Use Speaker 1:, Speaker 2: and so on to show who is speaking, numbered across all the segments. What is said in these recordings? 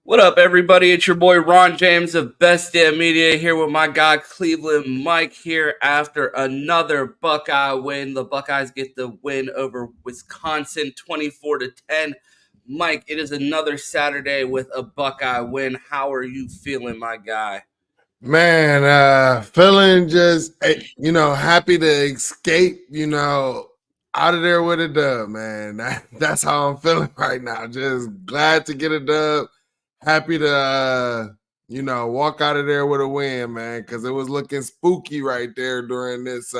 Speaker 1: What up, everybody? It's your boy Ron James of Best Damn Media here with my guy Cleveland Mike here after another Buckeye win. The Buckeyes get the win over Wisconsin 24-10. Mike, it is another Saturday with a Buckeye win. How are you feeling, my guy?
Speaker 2: Man, feeling just, happy to escape, out of there with a dub, man. That's how I'm feeling right now. Just glad to get a dub. Happy to, walk out of there with a win, man, because it was looking spooky right there during this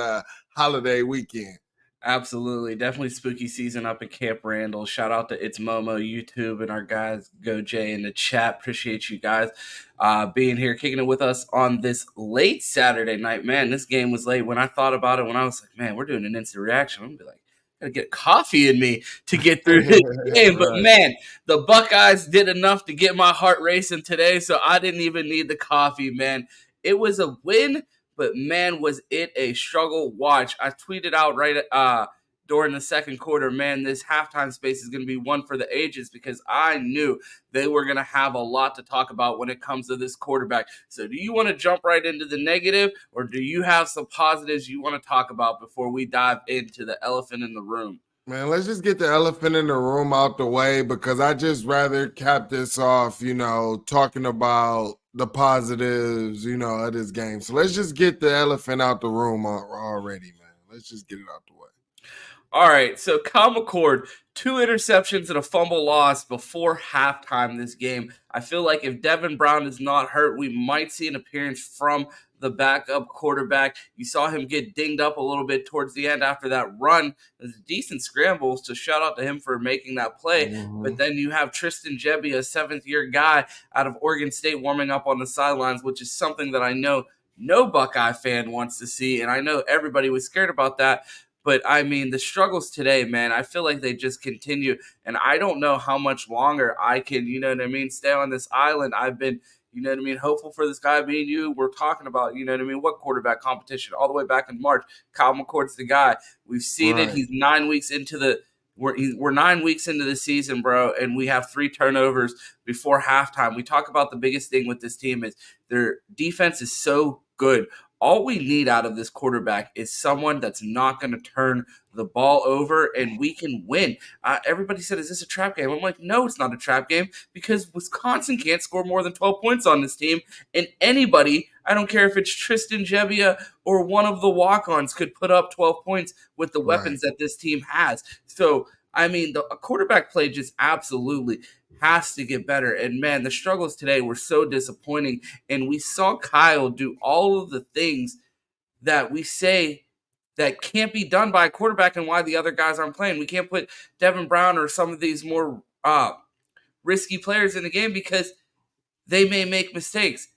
Speaker 2: holiday weekend.
Speaker 1: Absolutely. Definitely spooky season up at Camp Randall. Shout out to It's Momo YouTube and our guys, Go Jay in the chat. Appreciate you guys being here, kicking it with us on this late Saturday night. Man, this game was late. When I thought about it, when I was like, man, we're doing an instant reaction, I'm going to be like, gotta get coffee in me to get through this game. But man, the Buckeyes did enough to get my heart racing today, so I didn't even need the coffee, man. It was a win, but man, was it a struggle watch. I tweeted out right during the second quarter, man, this halftime space is going to be one for the ages because I knew they were going to have a lot to talk about when it comes to this quarterback. So do you want to jump right into the negative, or do you have some positives you want to talk about before we dive into the elephant in the room?
Speaker 2: Man, let's just get the elephant in the room out the way because I just rather cap this off, talking about the positives, of this game. So let's just get the elephant out the room already, man. Let's just get it out the way.
Speaker 1: All right, so Kyle McCord, 2 interceptions and a fumble loss before halftime this game. I feel like if Devin Brown is not hurt, we might see an appearance from the backup quarterback. You saw him get dinged up a little bit towards the end after that run. There's decent scrambles, so shout out to him for making that play. Mm-hmm. But then you have Tristan Gebbia, a 7th-year guy out of Oregon State, warming up on the sidelines, which is something that I know no Buckeye fan wants to see, and I know everybody was scared about that. But, I mean, the struggles today, man, I feel like they just continue. And I don't know how much longer I can, stay on this island. I've been, hopeful for this guy. Me and you, we're talking about, what quarterback competition all the way back in March. Kyle McCord's the guy. We've seen it. He's 9 weeks into the we're 9 weeks into the season, bro, and we have 3 turnovers before halftime. We talk about the biggest thing with this team is their defense is so good. All we need out of this quarterback is someone that's not going to turn the ball over, and we can win. Everybody said, is this a trap game? I'm like, no, it's not a trap game because Wisconsin can't score more than 12 points on this team, and anybody, I don't care if it's Tristan Gebbia or one of the walk-ons, could put up 12 points with the weapons that this team has. So, I mean, the quarterback play just absolutely has to get better. And, man, the struggles today were so disappointing. And we saw Kyle do all of the things that we say that can't be done by a quarterback and why the other guys aren't playing. We can't put Devin Brown or some of these more risky players in the game because they may make mistakes.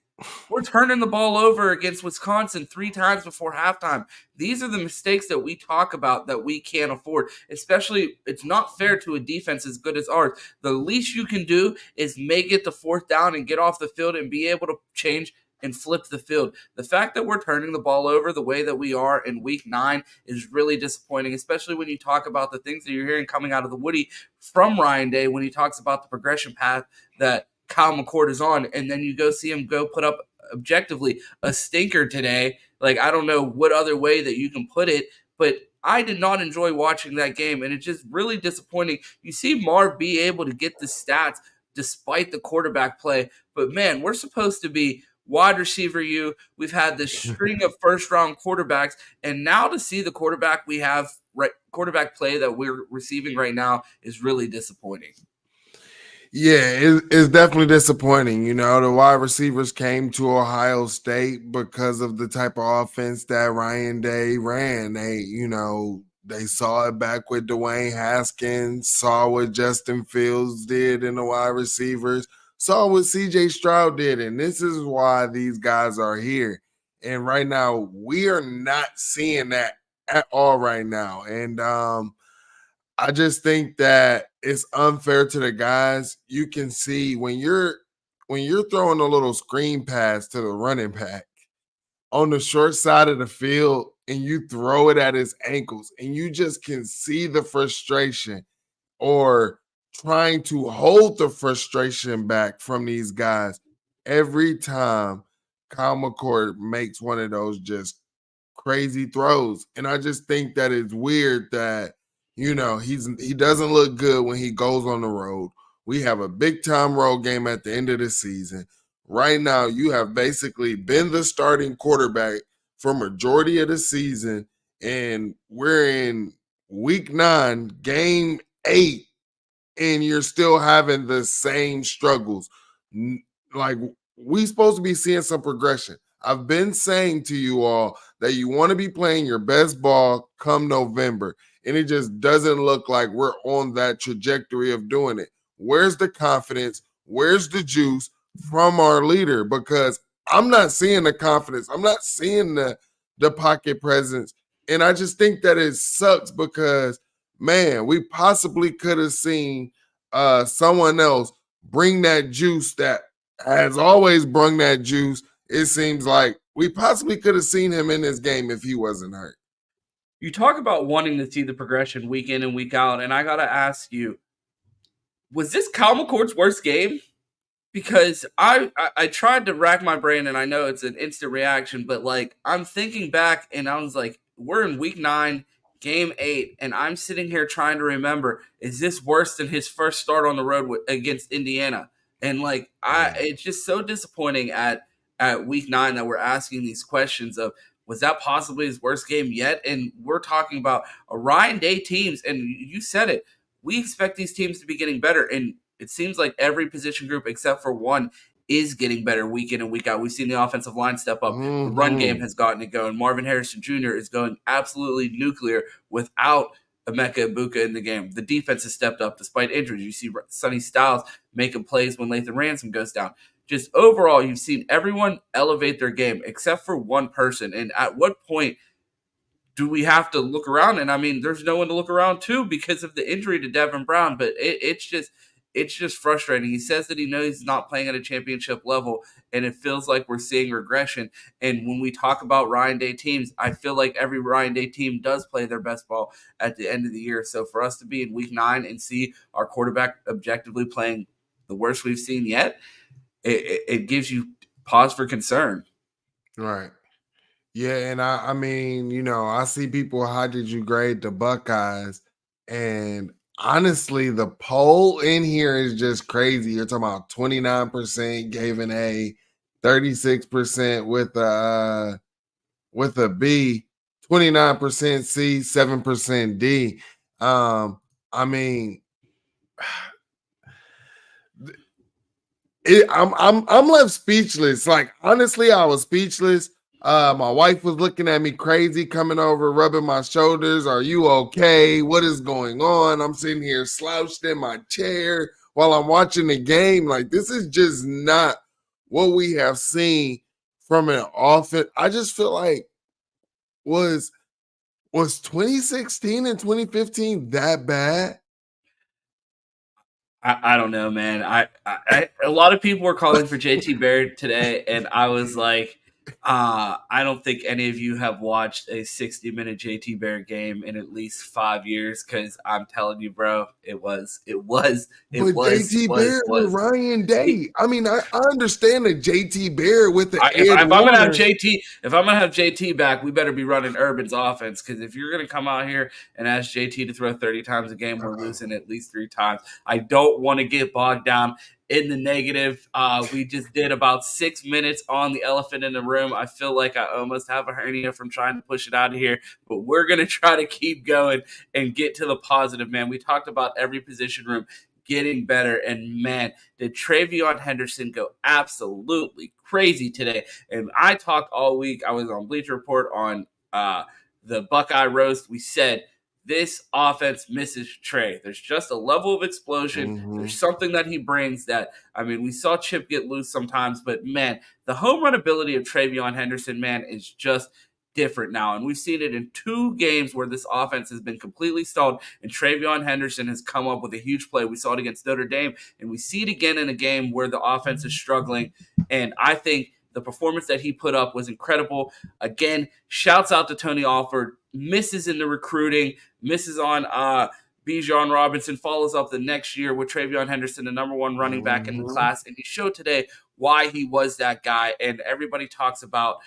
Speaker 1: We're turning the ball over against Wisconsin 3 times before halftime. These are the mistakes that we talk about that we can't afford. Especially, it's not fair to a defense as good as ours. The least you can do is make it to 4th down and get off the field and be able to change and flip the field. The fact that we're turning the ball over the way that we are in week 9 is really disappointing, especially when you talk about the things that you're hearing coming out of the Woody from Ryan Day when he talks about the progression path that Kyle McCord is on, and then you go see him go put up objectively a stinker today. Like, I don't know what other way that you can put it, but I did not enjoy watching that game, and it's just really disappointing. You see Marv be able to get the stats despite the quarterback play, but man, we're supposed to be wide receiver you. We've had this string of first-round quarterbacks, and now to see the quarterback we have, quarterback play that we're receiving right now is really disappointing.
Speaker 2: Yeah, it's definitely disappointing. You know, the wide receivers came to Ohio State because of the type of offense that Ryan Day ran. They saw it back with Dwayne Haskins, saw what Justin Fields did in the wide receivers, saw what CJ Stroud did. And this is why these guys are here. And right now, we are not seeing that at all right now. And I just think that it's unfair to the guys. You can see when you're throwing a little screen pass to the running back on the short side of the field and you throw it at his ankles and you just can see the frustration or trying to hold the frustration back from these guys every time Kyle McCord makes one of those just crazy throws. And I just think that it's weird that, he doesn't look good when he goes on the road. We have a big time road game at the end of the season. Right now, you have basically been the starting quarterback for majority of the season, and we're in week 9, game 8, and you're still having the same struggles. Like, we supposed to be seeing some progression. I've been saying to you all that you want to be playing your best ball come November, and it just doesn't look like we're on that trajectory of doing it. Where's the confidence? Where's the juice from our leader? Because I'm not seeing the confidence. I'm not seeing the pocket presence. And I just think that it sucks because, man, we possibly could have seen someone else bring that juice that has always brung that juice. It seems like we possibly could have seen him in this game if he wasn't hurt.
Speaker 1: You talk about wanting to see the progression week in and week out, and I gotta ask you, was this Kyle McCord's worst game? Because I tried to rack my brain, and I know it's an instant reaction, but like I'm thinking back, and I was like, we're in week 9, game 8, and I'm sitting here trying to remember, is this worse than his first start on the road against Indiana? And like
Speaker 2: Yeah.
Speaker 1: it's just so disappointing at week 9 that we're asking these questions of, was that possibly his worst game yet? And we're talking about a Ryan Day teams, and you said it. We expect these teams to be getting better, and it seems like every position group except for one is getting better week in and week out. We've seen the offensive line step up. The run game
Speaker 2: Mm-hmm.
Speaker 1: has gotten it going. Marvin Harrison Jr. is going absolutely nuclear without Emeka Ibuka in the game. The defense has stepped up despite injuries. You see Sonny Styles making plays when Lathan Ransom goes down. Just overall, you've seen everyone elevate their game except for one person. And at what point do we have to look around? And I mean, there's no one to look around to because of the injury to Devin Brown. But it's just frustrating. He says that he knows he's not playing at a championship level, and it feels like we're seeing regression. And when we talk about Ryan Day teams, I feel like every Ryan Day team does play their best ball at the end of the year. So for us to be in week 9 and see our quarterback objectively playing the worst we've seen yet, it gives you pause for concern.
Speaker 2: Right. Yeah, and I mean, I see people, how did you grade the Buckeyes? And honestly, the poll in here is just crazy. You're talking about 29% gave an A, 36% with a B, 29% C, 7% D. I mean, I'm left speechless. Like, honestly, I was speechless. My wife was looking at me crazy, coming over, rubbing my shoulders. Are you okay? What is going on? I'm sitting here slouched in my chair while I'm watching the game. Like, this is just not what we have seen from an offense. I just feel like was was 2016 and 2015 that bad?
Speaker 1: I don't know, man. A lot of people were calling for JT Barrett today, and I was like, I don't think any of you have watched a 60-minute JT Barrett game in at least 5 years, because I'm telling you, bro,
Speaker 2: But JT Barrett with Ryan
Speaker 1: he,
Speaker 2: Day. I mean, I understand that JT Barrett with the
Speaker 1: if,
Speaker 2: Ed
Speaker 1: if I'm gonna have
Speaker 2: Warner.
Speaker 1: JT back, we better be running Urban's offense, because if you're gonna come out here and ask JT to throw 30 times a game, we're losing at least 3 times. I don't want to get bogged down in the negative. We just did about 6 minutes on the elephant in the room. I feel like I almost have a hernia from trying to push it out of here, but we're gonna try to keep going and get to the positive, man. We talked about every position room getting better. And man, did Travion Henderson go absolutely crazy today. And I talked all week. I was on Bleacher Report on the Buckeye Roast. We said this offense misses Trey. There's just a level of explosion. There's something that he brings that, I mean, we saw Chip get loose sometimes, but man, the home run ability of Travion Henderson, man, is just different now. And we've seen it in 2 games where this offense has been completely stalled, and Travion Henderson has come up with a huge play. We saw it against Notre Dame, and we see it again in a game where the offense is struggling. And I think the performance that he put up was incredible. Again, shouts out to Tony Alford. Misses in the recruiting, misses on Bijan Robinson, follows up the next year with Travion Henderson, the number 1 running back in the class. And he showed today why he was that guy. And everybody talks about,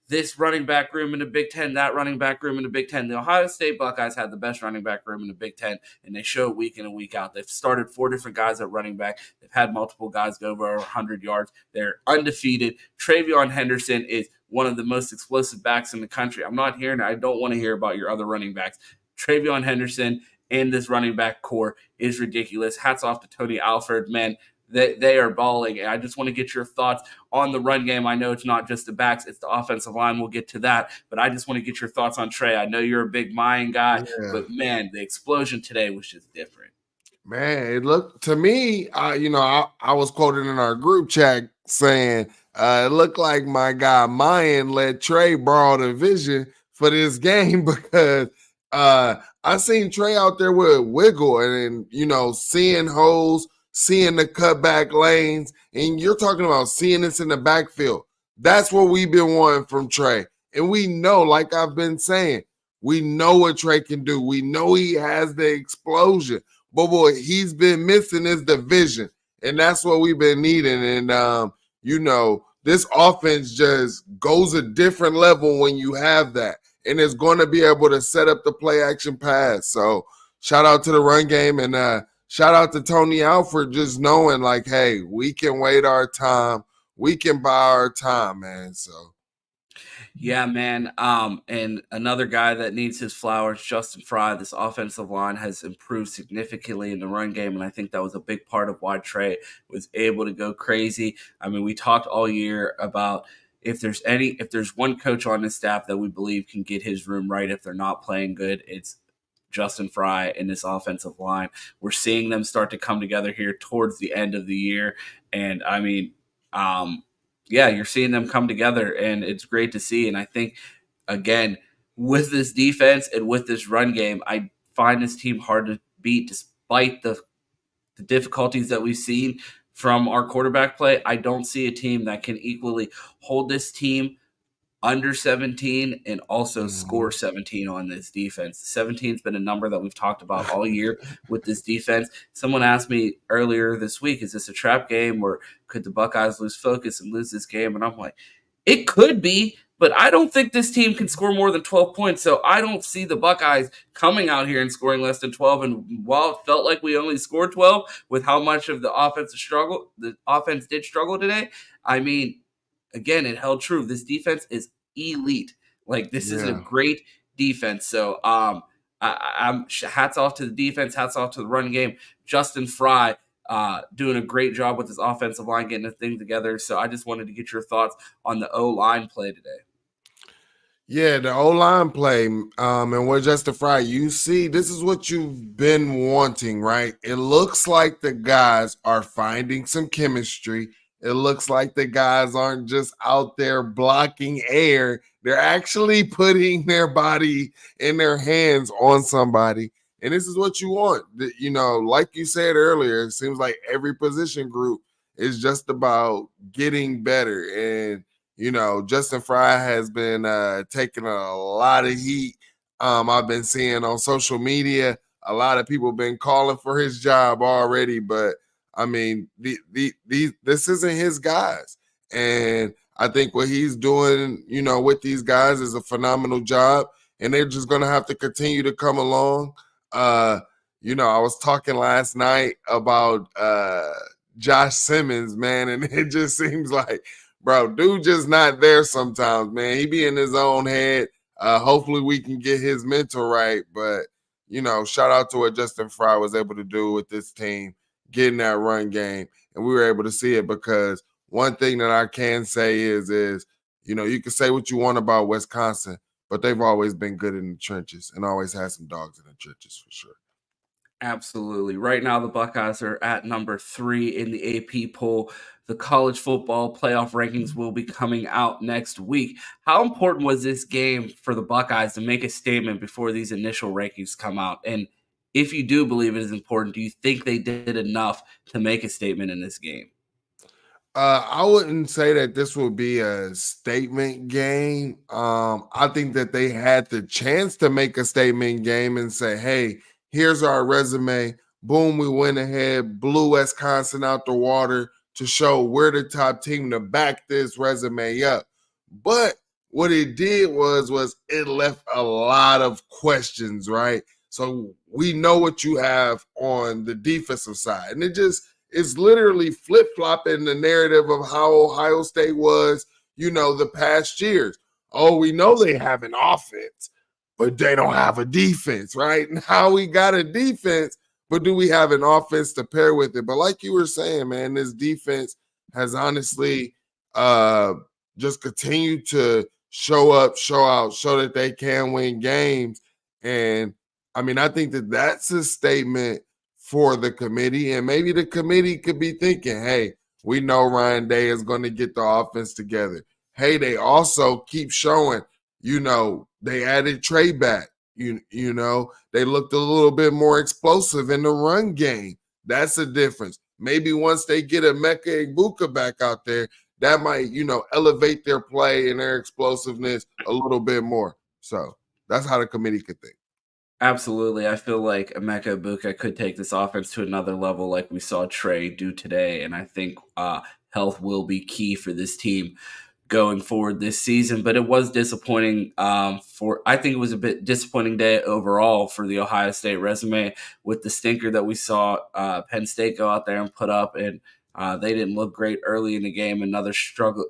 Speaker 1: this running back room in the Big Ten, that running back room in the Big Ten. The Ohio State Buckeyes had the best running back room in the Big Ten, and they show it week in and week out. They've started 4 different guys at running back. They've had multiple guys go over 100 yards. They're undefeated. Travion Henderson is one of the most explosive backs in the country. I don't want to hear about your other running backs. Travion Henderson and this running back core is ridiculous. Hats off to Tony Alford, man. They are balling. And I just want to get your thoughts on the run game. I know it's not just the backs, it's the offensive line. We'll get to that. But I just want to get your thoughts on Trey. I know you're a big Mayan guy, but man, the explosion today was just different.
Speaker 2: Man, it looked to me, I was quoted in our group chat saying, it looked like my guy Mayan let Trey borrow the vision for this game because I seen Trey out there with wiggle and seeing holes, seeing the cutback lanes, and you're talking about seeing this in the backfield. That's what we've been wanting from Trey. And we know, like I've been saying, we know what Trey can do. We know he has the explosion. But boy, he's been missing is the vision. And that's what we've been needing. And, this offense just goes a different level when you have that. And it's going to be able to set up the play action pass. So shout out to the run game and shout out to Tony Alford just knowing like, hey, we can wait our time. We can buy our time, man. So.
Speaker 1: Yeah, man. And another guy that needs his flowers, Justin Fry. This offensive line has improved significantly in the run game, and I think that was a big part of why Trey was able to go crazy. I mean, we talked all year about if there's one coach on this staff that we believe can get his room right if they're not playing good, it's Justin Fry and this offensive line. We're seeing them start to come together here towards the end of the year, and I mean, you're seeing them come together, and it's great to see. And I think, again, with this defense and with this run game, I find this team hard to beat despite the difficulties that we've seen from our quarterback play. I don't see a team that can equally hold this team under 17 and also score 17 on this defense. 17 has been a number that we've talked about all year with this defense. Someone asked me earlier this week, is this a trap game or could the Buckeyes lose focus and lose this game? And I'm like, it could be, but I don't think this team can score more than 12 points. So I don't see the Buckeyes coming out here and scoring less than 12. And while it felt like we only scored 12 with how much of the offense did struggle today, I mean, again, it held true. This defense is elite. Like, this is a great defense. So I'm hats off to the defense, hats off to the run game. Justin Fry doing a great job with his offensive line, getting the thing together. So I just wanted to get your thoughts on the O-line play today.
Speaker 2: Yeah, the O-line play, and what Justin Fry, you see, this is what you've been wanting, right? It looks like the guys are finding some chemistry. It looks like the guys aren't just out there blocking air. They're actually putting their body in their hands on somebody. And this is what you want. Like you said earlier, it seems like every position group is just about getting better. And, Justin Fry has been taking a lot of heat. I've been seeing on social media, a lot of people been calling for his job already, but I mean, this isn't his guys. And I think what he's doing, with these guys is a phenomenal job. And they're just going to have to continue to come along. I was talking last night about Josh Simmons, man. And it just seems like, bro, dude just not there sometimes, man. He be in his own head. Hopefully we can get his mental right. But, shout out to what Justin Fry was able to do with this team, getting that run game, and we were able to see it because one thing that I can say is you can say what you want about Wisconsin, but they've always been good in the trenches and always had some dogs in the trenches for sure.
Speaker 1: Absolutely. Right now, the Buckeyes are at number 3 in the AP poll. The college football playoff rankings will be coming out next week. How important was this game for the Buckeyes to make a statement before these initial rankings come out? And if you do believe it is important, do you think they did enough to make a statement in this game?
Speaker 2: I wouldn't say that this would be a statement game. I think that they had the chance to make a statement game and say, "Hey, here's our resume. Boom, we went ahead, blew Wisconsin out the water to show we're the top team to back this resume up." But what it did was it left a lot of questions, right? So we know what you have on the defensive side, and it's literally flip flopping the narrative of how Ohio State was, the past years. Oh, we know they have an offense, but they don't have a defense, right? Now we got a defense, but do we have an offense to pair with it? But like you were saying, man, this defense has honestly just continued to show up, show out, show that they can win games. And I mean, I think that that's a statement for the committee. And maybe the committee could be thinking, hey, we know Ryan Day is going to get the offense together. Hey, they also keep showing, they added Trey back. They looked a little bit more explosive in the run game. That's a difference. Maybe once they get Emeka Egbuka back out there, that might, elevate their play and their explosiveness a little bit more. So that's how the committee could think.
Speaker 1: Absolutely. I feel like Emeka Egbuka could take this offense to another level like we saw Trey do today. And I think health will be key for this team going forward this season. But it was disappointing I think it was a bit disappointing day overall for the Ohio State resume with the stinker that we saw Penn State go out there and put up. And they didn't look great early in the game. Another struggle.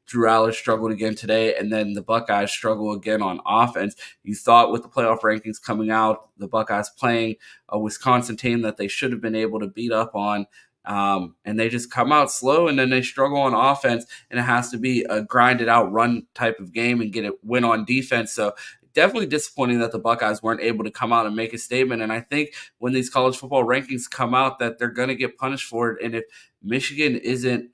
Speaker 1: Drew Aller struggled again today, and then the Buckeyes struggle again on offense. You thought with the playoff rankings coming out, the Buckeyes playing a Wisconsin team that they should have been able to beat up on, and they just come out slow, and then they struggle on offense, and it has to be a grinded out run type of game and get it win on defense. So definitely disappointing that the Buckeyes weren't able to come out and make a statement. And I think when these college football rankings come out that they're going to get punished for it. And if Michigan isn't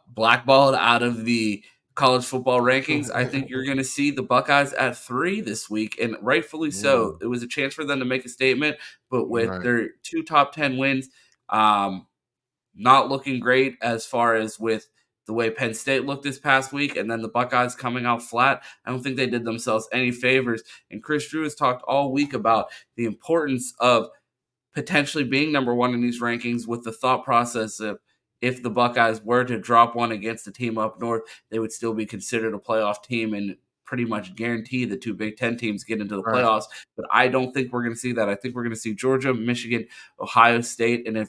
Speaker 1: blackballed out of the college football rankings, I think you're going to see the Buckeyes at 3 this week, and rightfully so. It was a chance for them to make a statement, but with their 2 top 10 wins, not looking great as far as with the way Penn State looked this past week, and then the Buckeyes coming out flat, I don't think they did themselves any favors. And Chris Drew has talked all week about the importance of potentially being number 1 in these rankings with the thought process of if the Buckeyes were to drop one against the team up north, they would still be considered a playoff team and pretty much guarantee the 2 Big Ten teams get into the playoffs. But I don't think we're going to see that. I think we're going to see Georgia, Michigan, Ohio State, and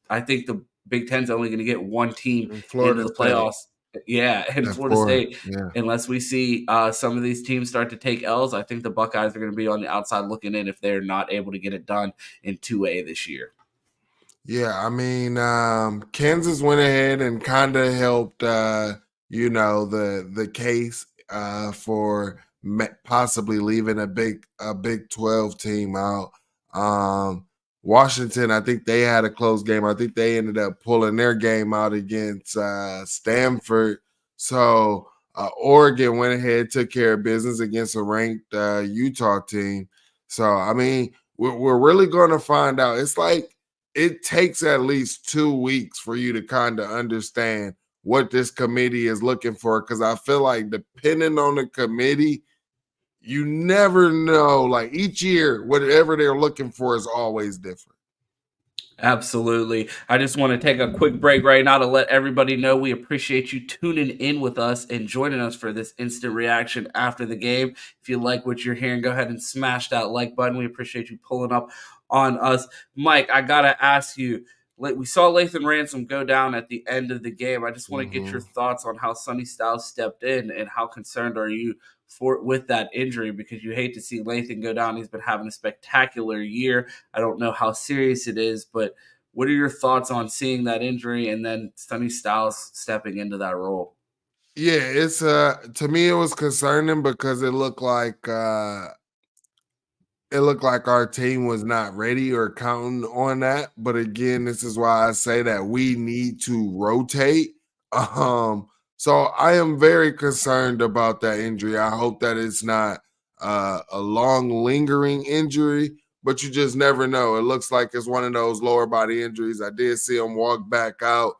Speaker 1: I think the Big Ten's only going to get one team into the playoffs. Yeah, and Florida State. Yeah. Unless we see some of these teams start to take L's, I think the Buckeyes are going to be on the outside looking in if they're not able to get it done in 2A this year.
Speaker 2: Yeah, I mean, Kansas went ahead and kind of helped, the case for possibly leaving a Big 12 team out. Washington, I think they had a close game. I think they ended up pulling their game out against Stanford. So Oregon went ahead, took care of business against a ranked Utah team. So, I mean, we're really going to find out. It's like it takes at least 2 weeks for you to kind of understand what this committee is looking for, because I feel like depending on the committee, you never know. Like each year, whatever they're looking for is always different.
Speaker 1: Absolutely. I just want to take a quick break right now to let everybody know we appreciate you tuning in with us and joining us for this instant reaction after the game. If you like what you're hearing, go ahead and smash that like button. We appreciate you pulling up on us. Mike, I got to ask you, we saw Lathan Ransom go down at the end of the game. I just want to get
Speaker 2: Mm-hmm.
Speaker 1: your thoughts on how Sonny Styles stepped in, and how concerned are you with that injury, because you hate to see Lathan go down. He's been having a spectacular year. I don't know how serious it is, but what are your thoughts on seeing that injury and then Sonny Styles stepping into that role?
Speaker 2: Yeah, it's to me it was concerning because it looked like our team was not ready or counting on that. But again, this is why I say that we need to rotate. Um, so I am very concerned about that injury. I hope that it's not a long lingering injury, but you just never know. It looks like it's one of those lower body injuries. I did see him walk back out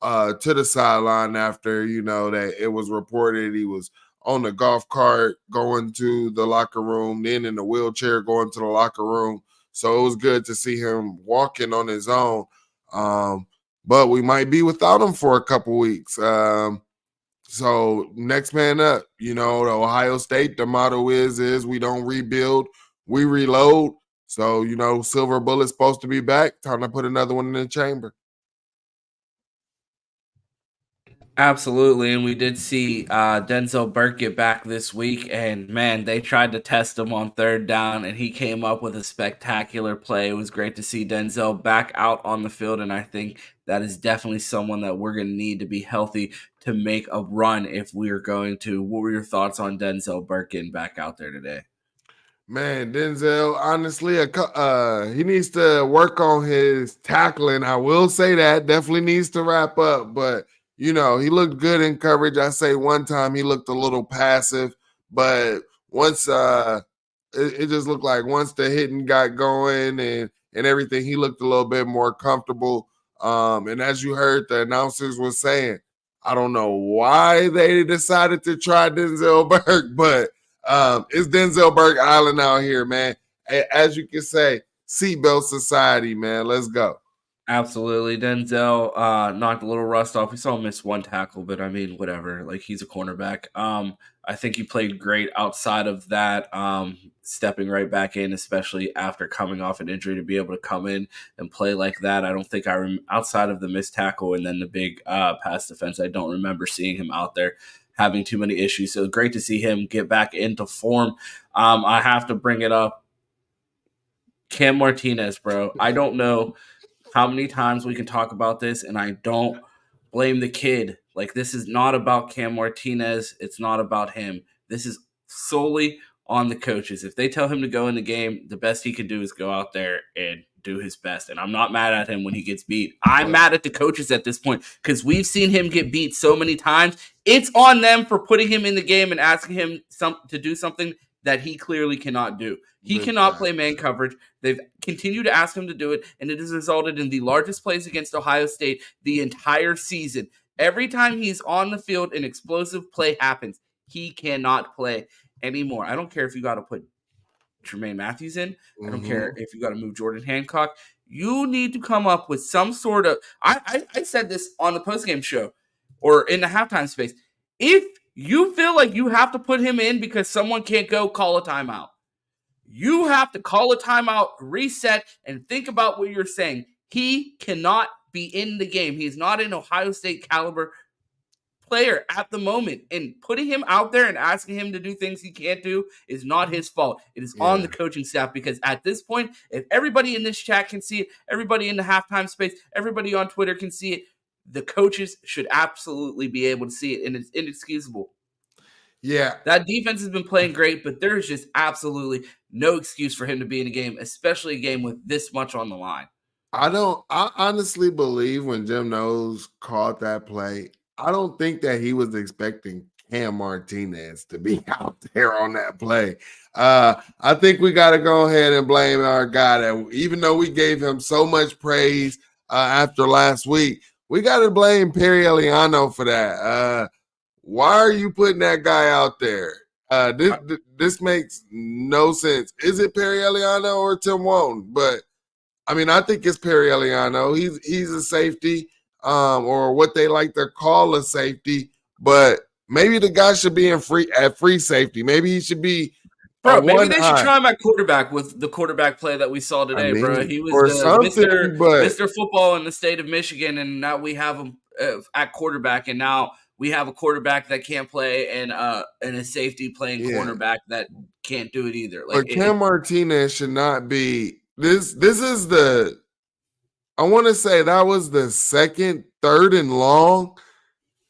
Speaker 2: to the sideline after, that it was reported he was on the golf cart going to the locker room, then in the wheelchair going to the locker room. So it was good to see him walking on his own. But we might be without him for a couple weeks. So next man up, the Ohio State, the motto is we don't rebuild, we reload. So, Silver Bullet's supposed to be back. Time to put another one in the chamber.
Speaker 1: Absolutely, and we did see Denzel Burke get back this week, and man, they tried to test him on third down, and he came up with a spectacular play. It was great to see Denzel back out on the field, and I think that is definitely someone that we're going to need to be healthy to make a run if we are going to. What were your thoughts on Denzel Burke getting back out there today?
Speaker 2: Man, Denzel, honestly, he needs to work on his tackling. I will say that definitely needs to wrap up, but he looked good in coverage. I say one time he looked a little passive, but once it just looked like once the hitting got going and everything, he looked a little bit more comfortable. And as you heard, the announcers were saying, I don't know why they decided to try Denzel Burke, but it's Denzel Burke Island out here, man. As you can say, seatbelt society, man. Let's go.
Speaker 1: Absolutely. Denzel knocked a little rust off. We saw him miss one tackle, but I mean, whatever. Like, he's a cornerback. I think he played great outside of that, stepping right back in, especially after coming off an injury, to be able to come in and play like that. I don't think outside of the missed tackle and then the big pass defense, I don't remember seeing him out there having too many issues. So great to see him get back into form. I have to bring it up. Cam Martinez, bro. I don't know how many times we can talk about this, and I don't blame the kid. Like, this is not about Cam Martinez. It's not about him. This is solely on the coaches. If they tell him to go in the game, the best he can do is go out there and do his best. And I'm not mad at him when he gets beat. I'm mad at the coaches at this point, because we've seen him get beat so many times. It's on them for putting him in the game and asking him to do something that he clearly cannot do. He cannot play man coverage. They've continued to ask him to do it, and it has resulted in the largest plays against Ohio State the entire season. Every time he's on the field, an explosive play happens. He cannot play anymore. I don't care if you got to put Tremaine Matthews in. I don't care if you got to move Jordan Hancock. You need to come up with some sort of. I said this on the postgame show or in the halftime space. If you feel like you have to put him in because someone can't go, call a timeout. You have to call a timeout, reset, and think about what you're saying. He cannot be in the game. He's not an Ohio State caliber player at the moment. And putting him out there and asking him to do things he can't do is not his fault. It is on the coaching staff, because at this point, if everybody in this chat can see it, everybody in the halftime space, everybody on Twitter can see it, the coaches should absolutely be able to see it, and it's inexcusable.
Speaker 2: Yeah.
Speaker 1: That defense has been playing great, but there's just absolutely no excuse for him to be in a game, especially a game with this much on the line.
Speaker 2: I honestly believe when Jim Knowles called that play, I don't think that he was expecting Cam Martinez to be out there on that play. I think we got to go ahead and blame our guy that even though we gave him so much praise after last week, we got to blame Perry Eliano for that. Why are you putting that guy out there? This makes no sense. Is it Perry Eliano or Tim Walton? But I mean, I think it's Perry Eliano. He's a safety, or what they like to call a safety. But maybe the guy should be at free safety. Maybe he should be
Speaker 1: Bro, maybe
Speaker 2: one
Speaker 1: they should
Speaker 2: eye.
Speaker 1: try him at quarterback with the quarterback play that we saw
Speaker 2: I
Speaker 1: today, bro.
Speaker 2: mean,
Speaker 1: He was
Speaker 2: or
Speaker 1: the
Speaker 2: something, but
Speaker 1: Mr. Football in the state of Michigan, and now we have him at quarterback, and now we have a quarterback that can't play and a safety playing
Speaker 2: yeah.
Speaker 1: cornerback that can't do it either. Like
Speaker 2: But Cam Martinez should not be this. This is the I want to say that was the second, third and long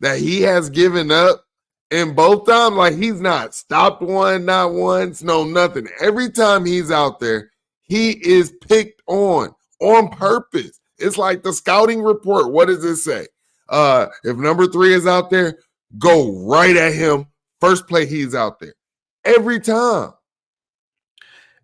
Speaker 2: that he has given up. And both times, like he's not stopped one, not once, no nothing. Every time he's out there, he is picked on purpose. It's like the scouting report. What does it say? If number 3 is out there, go right at him. First play he's out there. Every time.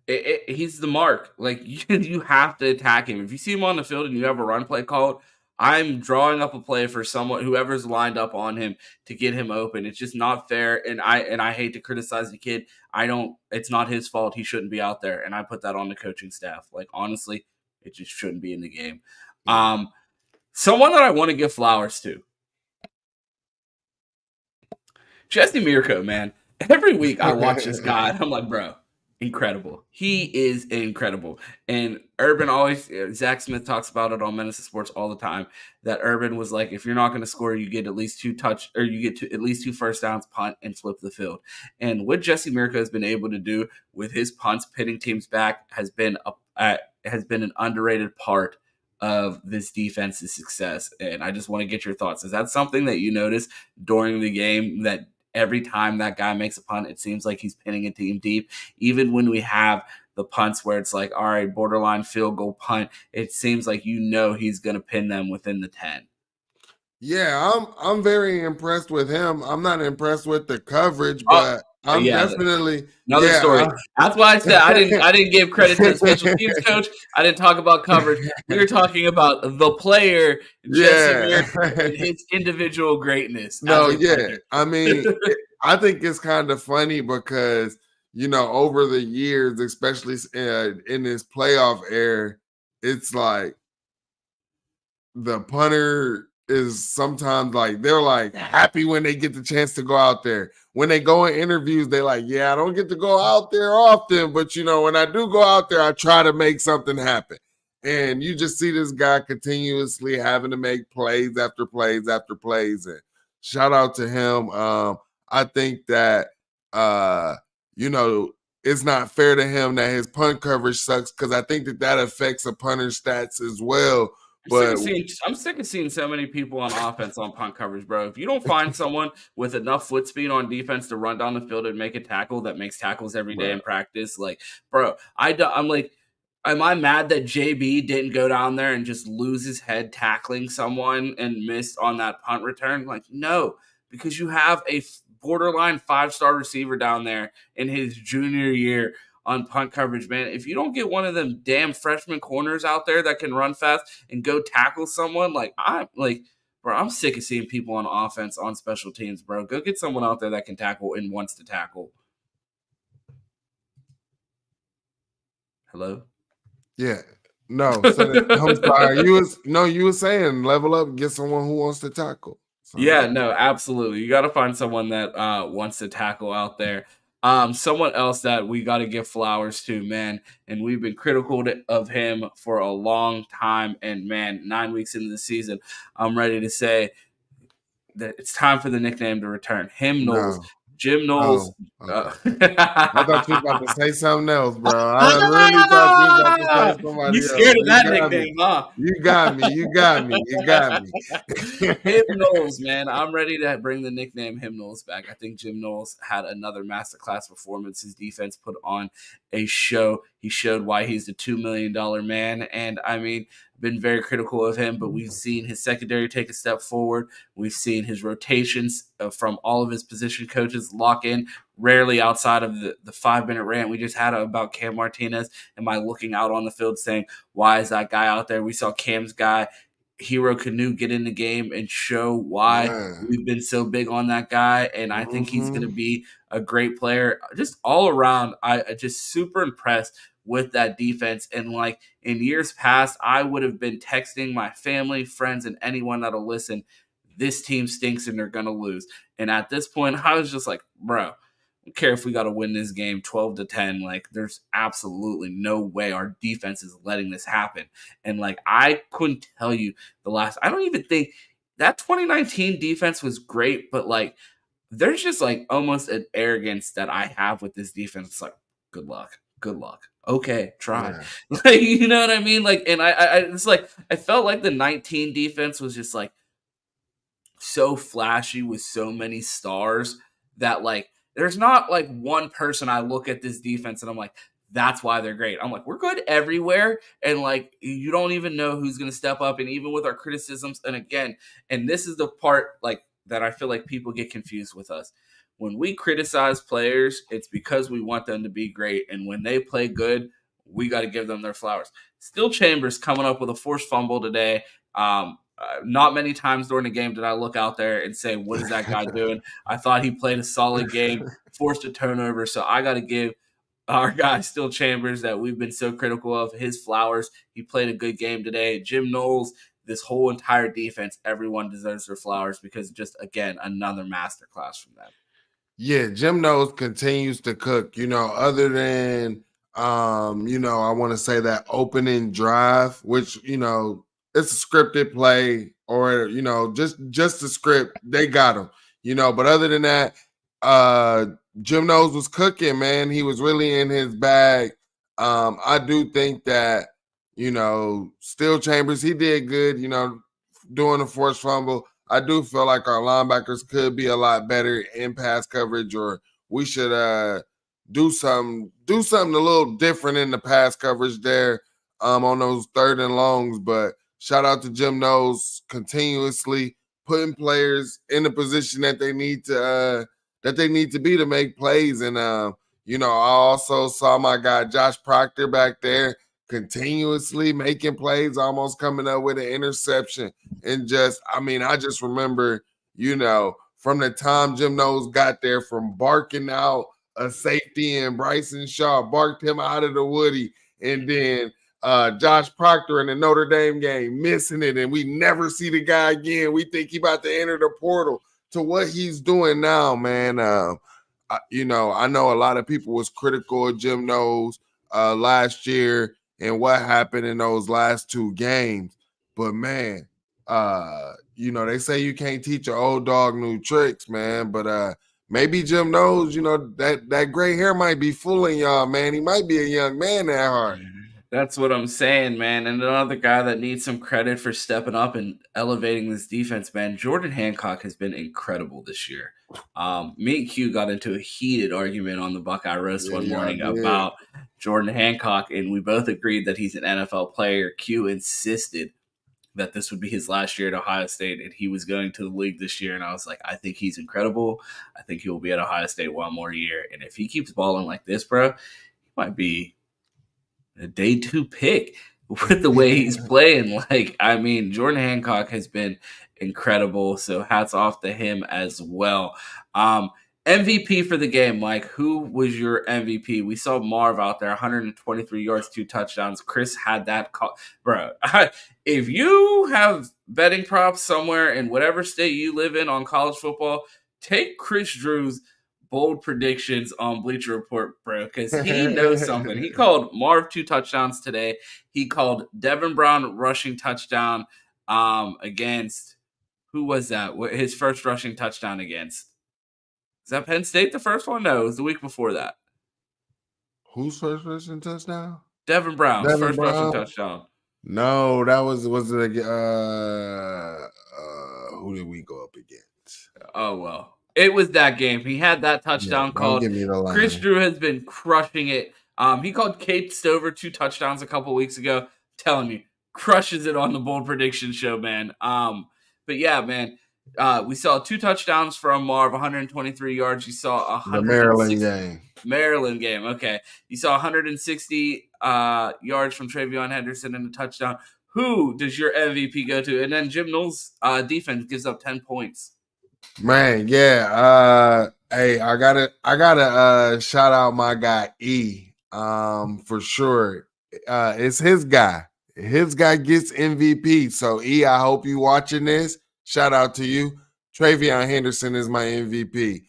Speaker 1: he's the mark. Like you have to attack him. If you see him on the field and you have a run play called, I'm drawing up a play for someone whoever's lined up on him to get him open. It's just not fair. And I hate to criticize the kid. I don't. It's not his fault. He shouldn't be out there. And I put that on the coaching staff. Like honestly, it just shouldn't be in the game. Someone that I want to give flowers to, Jesse Mirko, man. Every week I watch this guy and I'm like, bro, incredible. He is incredible. And Urban always, Zach Smith talks about it on Menace to Sports all the time, that Urban was like, if you're not going to score, you get at least at least 2 first downs, punt, and flip the field. And what Jesse Mirko has been able to do with his punts, pitting teams back, has been an underrated part of this defense's success. And I just want to get your thoughts. Is that something that you notice during the game, that every time that guy makes a punt, it seems like he's pinning a team deep? Even when we have the punts where it's like, all right, borderline field goal punt, it seems like he's going to pin them within the 10.
Speaker 2: Yeah, I'm very impressed with him. I'm not impressed with the coverage, but I'm definitely
Speaker 1: another story. That's why I said I didn't give credit to the special teams coach. I didn't talk about coverage. We were talking about the player, Jesse Mirko, and his individual greatness.
Speaker 2: No, yeah. I mean, I think it's kind of funny because over the years, especially in this playoff era, it's like the punter is sometimes like they're like happy when they get the chance to go out there. When they go in interviews, they like, yeah, I don't get to go out there often, but when I do go out there, I try to make something happen. And you just see this guy continuously having to make plays after plays after plays. And shout out to him. I think that it's not fair to him that his punt coverage sucks, because I think that affects a punter's stats as well. But
Speaker 1: I'm sick of seeing so many people on offense on punt coverage, bro. If you don't find someone with enough foot speed on defense to run down the field and make a tackle that makes tackles every day in practice, like, bro, I'm like, am I mad that JB didn't go down there and just lose his head tackling someone and miss on that punt return? Like, no, because you have a borderline 5-star receiver down there in his junior year on punt coverage, man. If you don't get one of them damn freshman corners out there that can run fast and go tackle someone, bro, I'm sick of seeing people on offense on special teams, bro. Go get someone out there that can tackle and wants to tackle. Hello?
Speaker 2: Yeah. No, I'm sorry. You were saying level up, get someone who wants to tackle.
Speaker 1: Yeah, no, absolutely. You got to find someone that wants to tackle out there. Someone else that we got to give flowers to, man, and we've been critical of him for a long time. And man, 9 weeks into the season, I'm ready to say that it's time for the nickname to return. Knowles. Jim Knowles.
Speaker 2: Okay. I thought you were about to say something else, bro. I really thought you were about to say somebody else.
Speaker 1: You scared of that nickname, huh?
Speaker 2: You got me.
Speaker 1: Him Knowles, man. I'm ready to bring the nickname Him Knowles back. I think Jim Knowles had another masterclass performance. His defense put on a show. He showed why he's the $2 million man. And I mean, been very critical of him, but we've seen his secondary take a step forward. We've seen his rotations from all of his position coaches lock in, rarely outside of the 5-minute rant we just had about Cam Martinez. Am I looking out on the field saying, why is that guy out there? We saw Cam's guy, Hero Canoe, get in the game and show why we've been so big on that guy. And I think he's going to be a great player. Just all around, I just super impressed with that defense. And like in years past, I would have been texting my family, friends, and anyone that'll listen, this team stinks and they're going to lose. And at this point, I was just like, bro, don't care if we got to win this game 12-10. Like, there's absolutely no way our defense is letting this happen. And like, I couldn't tell you I don't even think that 2019 defense was great, but like, there's just like almost an arrogance that I have with this defense. It's like, good luck, good luck. Okay, try.
Speaker 2: Yeah.
Speaker 1: Like, you know what I mean? Like, and it's like I felt like the 19 defense was just like so flashy with so many stars that like there's not like one person I look at this defense and I'm like, that's why they're great. I'm like, we're good everywhere. And like, you don't even know who's going to step up. And even with our criticisms, and again, and this is the part like that I feel like people get confused with us. When we criticize players, it's because we want them to be great. And when they play good, we got to give them their flowers. Still Chambers coming up with a forced fumble today. Not many times during the game did I look out there and say, what is that guy doing? I thought he played a solid game, forced a turnover. So I got to give our guy Still Chambers that we've been so critical of his flowers. He played a good game today. Jim Knowles, this whole entire defense, everyone deserves their flowers because just, again, another masterclass from them.
Speaker 2: Yeah, Jim Knowles continues to cook, other than I want to say that opening drive, which, it's a scripted play or, just the script, they got him, but other than that, Jim Knowles was cooking, man. He was really in his bag. I do think that, Still Chambers, he did good, doing the forced fumble. I do feel like our linebackers could be a lot better in pass coverage, or we should do something a little different in the pass coverage there on those 3rd and longs. But shout out to Jim Knowles continuously putting players in the position that they need to be to make plays. And I also saw my guy Josh Proctor back there continuously making plays, almost coming up with an interception. And I just remember, from the time Jim Knowles got there, from barking out a safety and Bryson Shaw barked him out of the woody, and then Josh Proctor in the Notre Dame game missing it, and we never see the guy again. We think he about to enter the portal, to what he's doing now, man. I know a lot of people was critical of Jim Knowles last year and what happened in those last 2 games, but man, they say you can't teach an old dog new tricks, man. But maybe Jim Knowles, that gray hair might be fooling y'all, man. He might be a young man at heart.
Speaker 1: That's what I'm saying, man. And another guy that needs some credit for stepping up and elevating this defense, man. Jordan Hancock has been incredible this year. Me and Q got into a heated argument on the Buckeye Roast one morning about Jordan Hancock, and we both agreed that he's an NFL player. Q insisted that this would be his last year at Ohio State and he was going to the league this year. And I was like, I think he's incredible. I think he will be at Ohio State one more year. And if he keeps balling like this, bro, he might be a day 2 pick with the way he's playing. Like, I mean, Jordan Hancock has been incredible. So hats off to him as well. MVP for the game, Mike. Who was your MVP? We saw Marv out there, 123 yards, 2 touchdowns. Chris had that call. Bro, if you have betting props somewhere in whatever state you live in on college football, take Chris Drew's bold predictions on Bleacher Report, bro, because he knows something. He called Marv 2 touchdowns today. He called Devin Brown rushing touchdown against, who was that? His first rushing touchdown against? Is that Penn State the first one? No, it was the week before that.
Speaker 2: Whose first rushing touchdown?
Speaker 1: Devin Brown's first rushing touchdown.
Speaker 2: No, that was it who did we go up against?
Speaker 1: Oh, well. It was that game. He had that touchdown called. Chris Drew has been crushing it. He called Kate Stover 2 touchdowns a couple weeks ago. Telling you, crushes it on the bold prediction show, man. But yeah, man. We saw 2 touchdowns from Marv, 123 yards. You saw
Speaker 2: the Maryland game.
Speaker 1: Maryland game, okay. You saw 160 yards from Travion Henderson and a touchdown. Who does your MVP go to? And then Jim Knowles' defense gives up 10 points.
Speaker 2: Man, yeah. Hey, I gotta shout out my guy E. For sure. It's his guy. His guy gets MVP. So E, I hope you watching this. Shout out to you. Travion Henderson is my MVP.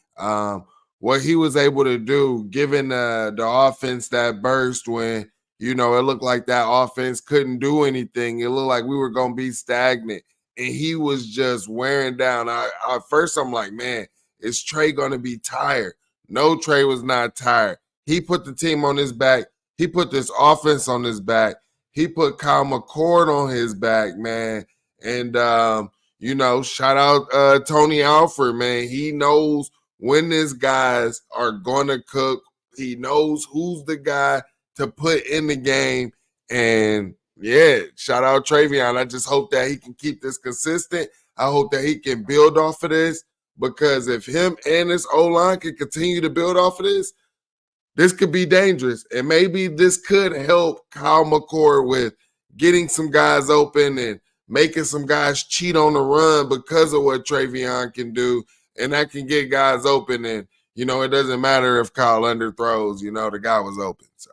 Speaker 2: what he was able to do, given the offense that burst when, it looked like that offense couldn't do anything. It looked like we were going to be stagnant. And he was just wearing down. At first, I'm like, man, is Trey going to be tired? No, Trey was not tired. He put the team on his back. He put this offense on his back. He put Kyle McCord on his back, man. And, shout out Tony Alford, man. He knows when his guys are going to cook. He knows who's the guy to put in the game. And, yeah, shout out Travion. I just hope that he can keep this consistent. I hope that he can build off of this, because if him and his O-line can continue to build off of this could be dangerous. And maybe this could help Kyle McCord with getting some guys open and making some guys cheat on the run because of what Travion can do. And that can get guys open. And, it doesn't matter if Kyle underthrows, the guy was open. So.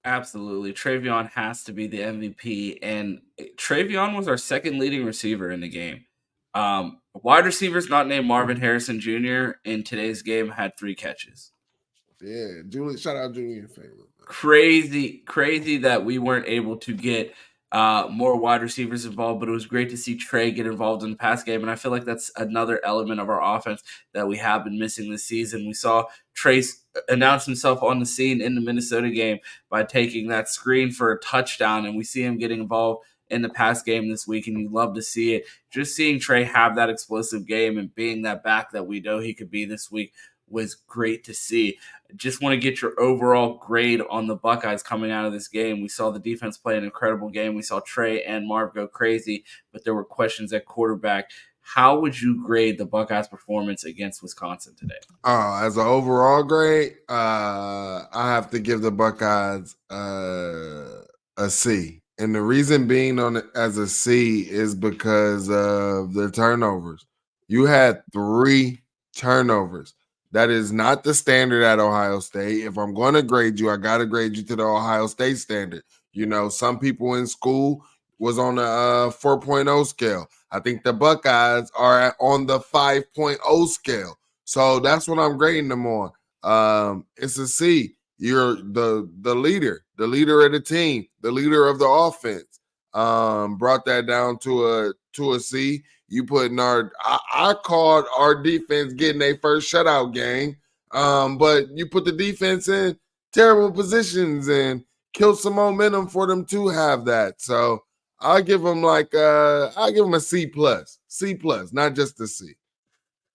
Speaker 1: Absolutely. Travion has to be the MVP. And Travion was our second leading receiver in the game. Wide receivers not named Marvin Harrison Jr. in today's game had 3 catches.
Speaker 2: Yeah, Julie, shout out Julian Favorite.
Speaker 1: Crazy that we weren't able to get more wide receivers involved, but it was great to see Trey get involved in the pass game. And I feel like that's another element of our offense that we have been missing this season. We saw Trey announce himself on the scene in the Minnesota game by taking that screen for a touchdown, and we see him getting involved in the pass game this week, and you love to see it. Just seeing Trey have that explosive game and being that back that we know he could be this week was great to see. Just want to get your overall grade on the Buckeyes coming out of this game. We saw the defense play an incredible game. We saw Trey and Marv go crazy, but there were questions at quarterback. How would you grade the Buckeyes' performance against Wisconsin today?
Speaker 2: As an overall grade, I have to give the Buckeyes a C. And the reason being on it as a C is because of the turnovers. You had 3 turnovers. That is not the standard at Ohio State. If I'm going to grade you, I got to grade you to the Ohio State standard. Some people in school was on a 4.0 scale. I think the Buckeyes are on the 5.0 scale. So that's what I'm grading them on. It's a C. You're the leader of the team, the leader of the offense. Brought that down to a C. You put in I called our defense getting their first shutout game. But you put the defense in terrible positions and killed some momentum for them to have that. So I'll give them a C+, not just a C.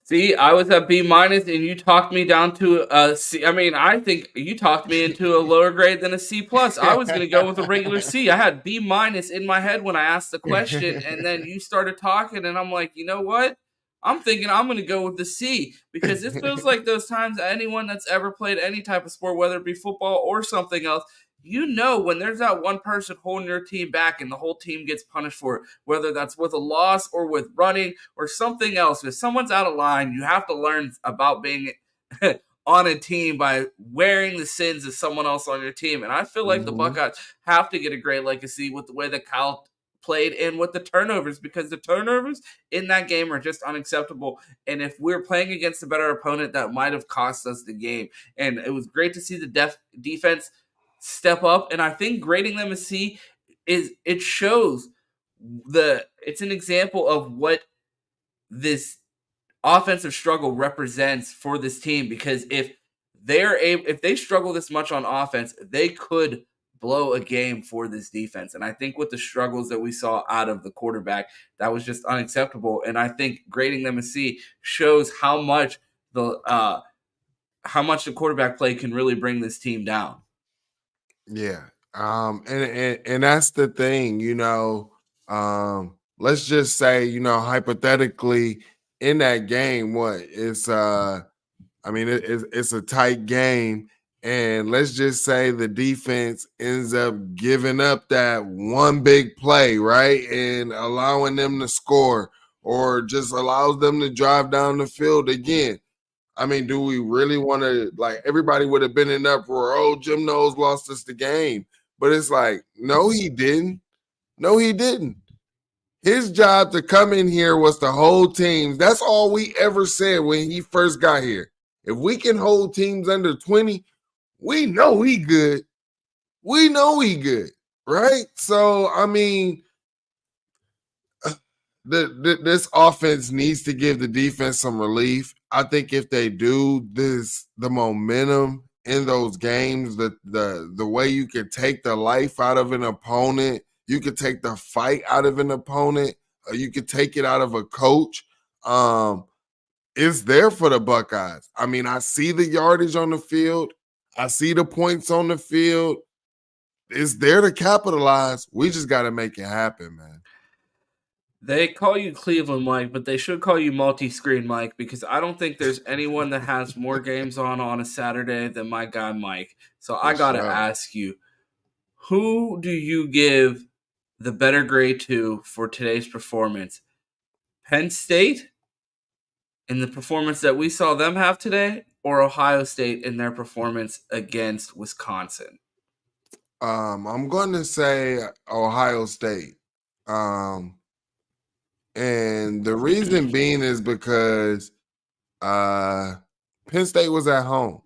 Speaker 1: See, I was at B- and you talked me down to a C. I mean, I think you talked me into a lower grade than a C+. I was going to go with a regular C. I had B- in my head when I asked the question, and then you started talking, and I'm like, you know what? I'm thinking I'm going to go with the C, because it feels like those times anyone that's ever played any type of sport, whether it be football or something else, when there's that one person holding your team back and the whole team gets punished for it, whether that's with a loss or with running or something else. If someone's out of line, you have to learn about being on a team by wearing the sins of someone else on your team. And I feel like the Buckeyes have to get a great legacy with the way that Kyle played and with the turnovers, because the turnovers in that game are just unacceptable. And if we're playing against a better opponent, that might have cost us the game. And it was great to see the defense step up, and I think grading them a C shows it's an example of what this offensive struggle represents for this team, because if they struggle this much on offense, they could blow a game for this defense. And I think with the struggles that we saw out of the quarterback, that was just unacceptable. And I think grading them a C shows how much the quarterback play can really bring this team down.
Speaker 2: Yeah. And that's the thing, let's just say, hypothetically in that game, it's a tight game. And let's just say the defense ends up giving up that one big play, right? And allowing them to score, or just allows them to drive down the field again. I mean, do we really want to, everybody would have been in uproar, oh, Jim Knowles lost us the game. But it's like, no, he didn't. No, he didn't. His job to come in here was to hold teams. That's all we ever said when he first got here. If we can hold teams under 20, we know we good. We know we good, right? So, I mean, this offense needs to give the defense some relief. I think if they do, the momentum in those games, the way you can take the life out of an opponent, you could take the fight out of an opponent, or you could take it out of a coach. It's there for the Buckeyes. I mean, I see the yardage on the field. I see the points on the field. It's there to capitalize. We just got to make it happen, man.
Speaker 1: They call you Cleveland Mike, but they should call you multi-screen Mike, because I don't think there's anyone that has more games on a Saturday than my guy Mike. So I got to ask you, who do you give the better grade to for today's performance? Penn State in the performance that we saw them have today, or Ohio State in their performance against Wisconsin?
Speaker 2: I'm going to say Ohio State. And the reason being is because Penn State was at home.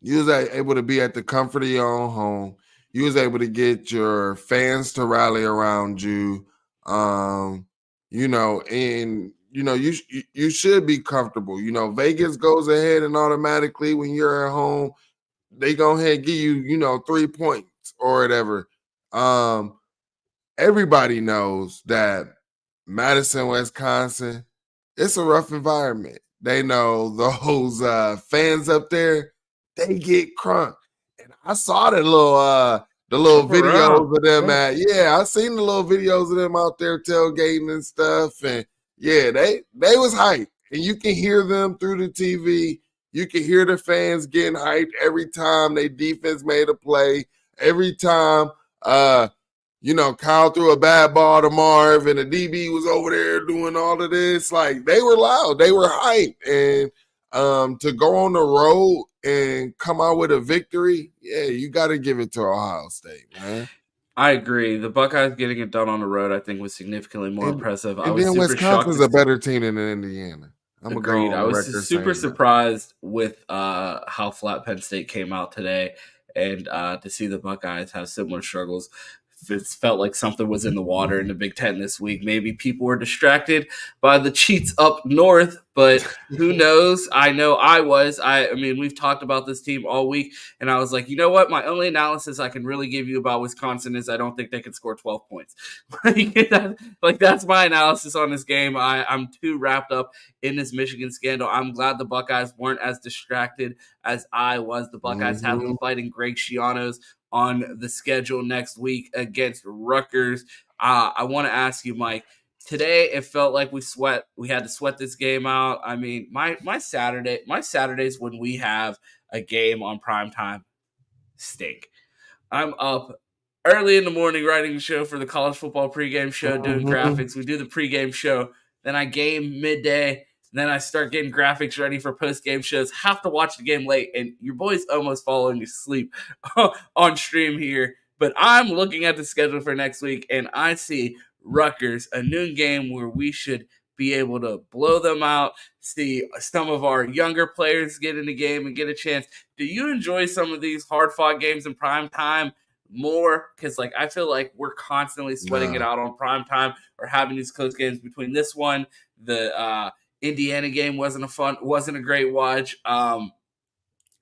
Speaker 2: You was able to be at the comfort of your own home. You was able to get your fans to rally around you. And you should be comfortable. Vegas goes ahead and automatically when you're at home, they go ahead and give you, 3 points or whatever. Everybody knows that Madison, Wisconsin, it's a rough environment. They know those fans up there, they get crunk. And I saw the little videos of them I seen the little videos of them out there tailgating and stuff. And yeah, they was hyped. And you can hear them through the TV. You can hear the fans getting hyped every time they defense made a play. Every time Kyle threw a bad ball to Marv and the DB was over there doing all of this. Like, they were loud. They were hyped. And to go on the road and come out with a victory, you got to give it to Ohio State, man.
Speaker 1: I agree. The Buckeyes getting it done on the road, I think, was significantly more impressive.
Speaker 2: And then Wisconsin's a better team than Indiana.
Speaker 1: Agreed. I was super surprised with how flat Penn State came out today, and to see the Buckeyes have similar struggles. It felt like something was in the water in the Big Ten this week. Maybe people were distracted by the cheats up north, but who knows? I know I was. I mean, we've talked about this team all week, and I was like, you know what? My only analysis I can really give you about Wisconsin is I don't think they can score 12 points. That's my analysis on this game. I'm too wrapped up in this Michigan scandal. I'm glad the Buckeyes weren't as distracted as I was. The Buckeyes have them fighting Greg Schiano's on the schedule next week against Rutgers. I want to ask you, Mike, today it felt like we had to sweat this game out. I mean, my Saturdays when we have a game on primetime stink. I'm up early in the morning writing a show for the college football pregame show, doing graphics. We do the pregame show. Then I game midday. Then I start getting graphics ready for post-game shows. Have to watch the game late, and your boy's almost falling asleep on stream here. But I'm looking at the schedule for next week, and I see Rutgers, a noon game where we should be able to blow them out, see some of our younger players get in the game and get a chance. Do you enjoy some of these hard-fought games in prime time more? Because I feel like we're constantly sweating it out on prime time or having these close games between this one, the Indiana game wasn't a great watch.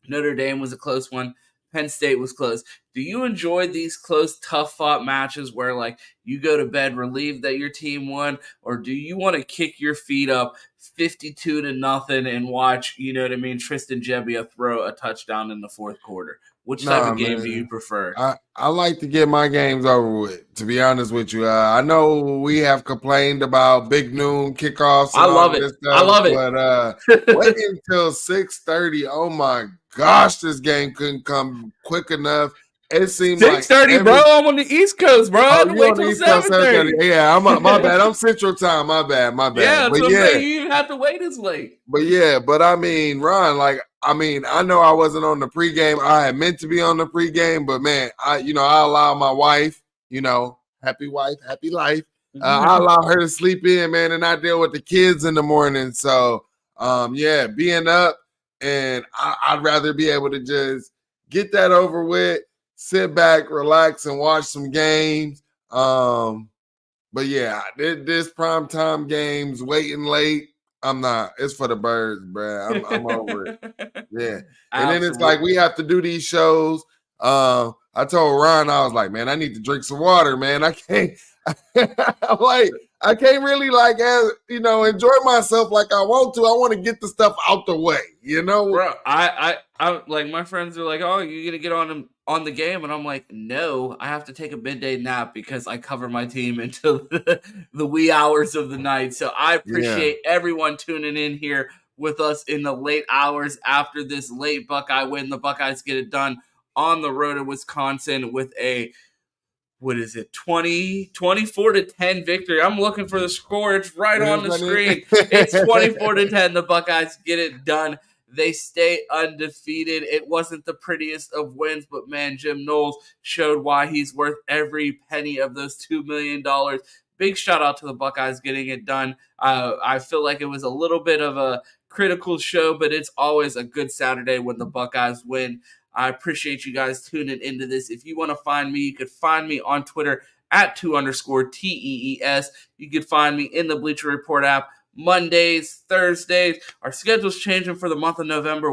Speaker 1: Notre Dame was a close one. Penn State was close. Do you enjoy these close, tough-fought matches where, you go to bed relieved that your team won, or do you want to kick your feet up 52-0 and watch, Tristan Gebbia throw a touchdown in the fourth quarter? Which type of game do you prefer?
Speaker 2: I like to get my games over with, to be honest with you. I know we have complained about big noon kickoffs. And
Speaker 1: I love it. I love it.
Speaker 2: But waiting until 6:30, oh my gosh, this game couldn't come quick enough. It seemed
Speaker 1: 6:30, bro. I'm on the East Coast, bro. I had to wait till 7:30.
Speaker 2: Yeah, my bad. I'm Central Time. My bad.
Speaker 1: Yeah, that's what I'm saying. You even have to wait as late.
Speaker 2: But I mean, Ron, I know I wasn't on the pregame. I had meant to be on the pregame, but man, I allow my wife, happy wife, happy life. I allow her to sleep in, man, and I deal with the kids in the morning. So, being up and I'd rather be able to just get that over with, sit back, relax, and watch some games. But yeah, this primetime games, waiting late. I'm not. It's for the birds, bruh. I'm over it. Yeah. And then it's like we
Speaker 1: Absolutely.
Speaker 2: have to do these shows. I told Ron, I was like, man, I need to drink some water, man. I can't I'm like, I can't really like enjoy myself like I want to. I want to get the stuff out the way,
Speaker 1: Bro, I like my friends are like, "Oh, you gonna get on the game?" And I'm like, "No, I have to take a midday nap because I cover my team until the wee hours of the night." So I
Speaker 2: Yeah.
Speaker 1: appreciate everyone tuning in here with us in the late hours after this late Buckeye win. The Buckeyes get it done on the road in Wisconsin with a what is it 24-10 victory. I'm looking for the score. It's right on the screen. It's 24-10. The Buckeyes get it done. They stay undefeated. It wasn't the prettiest of wins, but man, Jim Knowles showed why he's worth every penny of those $2 million. Big shout out to the Buckeyes getting it done. I feel like it was a little bit of a critical show, but it's always a good Saturday when the Buckeyes win. I appreciate you guys tuning into this. If you want to find me, you could find me on Twitter at 2_TEES. You could find me in the Bleacher Report app Mondays, Thursdays. Our schedule's changing for the month of November,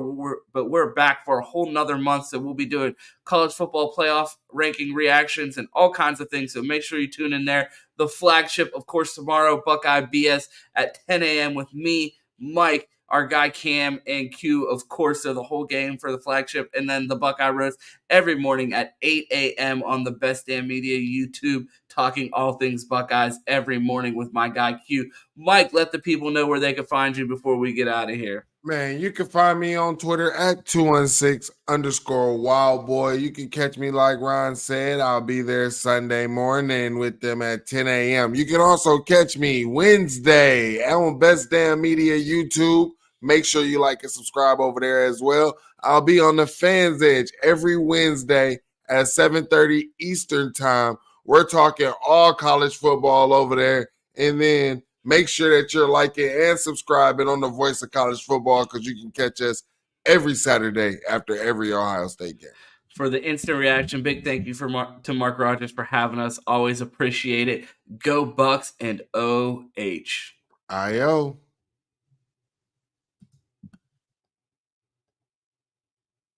Speaker 1: but we're back for a whole nother month. So we'll be doing college football playoff ranking reactions and all kinds of things. So make sure you tune in there. The flagship, of course, tomorrow, Buckeye BS at 10 a.m. with me, Mike, our guy Cam, and Q, of course, are the whole game for the flagship. And then the Buckeye Roast every morning at 8 a.m. on the Best Damn Media YouTube, talking all things Buckeyes every morning with my guy Q. Mike, let the people know where they can find you before we get out of here.
Speaker 2: Man, you can find me on Twitter at 216_wildboy. You can catch me like Ron said. I'll be there Sunday morning with them at 10 a.m. You can also catch me Wednesday on Best Damn Media YouTube. Make sure you like and subscribe over there as well. I'll be on the Fans Edge every Wednesday at 7:30 Eastern Time. We're talking all college football over there. And then make sure that you're liking and subscribing on the Voice of College Football because you can catch us every Saturday after every Ohio State game.
Speaker 1: For the instant reaction, big thank you to Mark Rogers for having us. Always appreciate it. Go Bucks and OH.
Speaker 2: IO.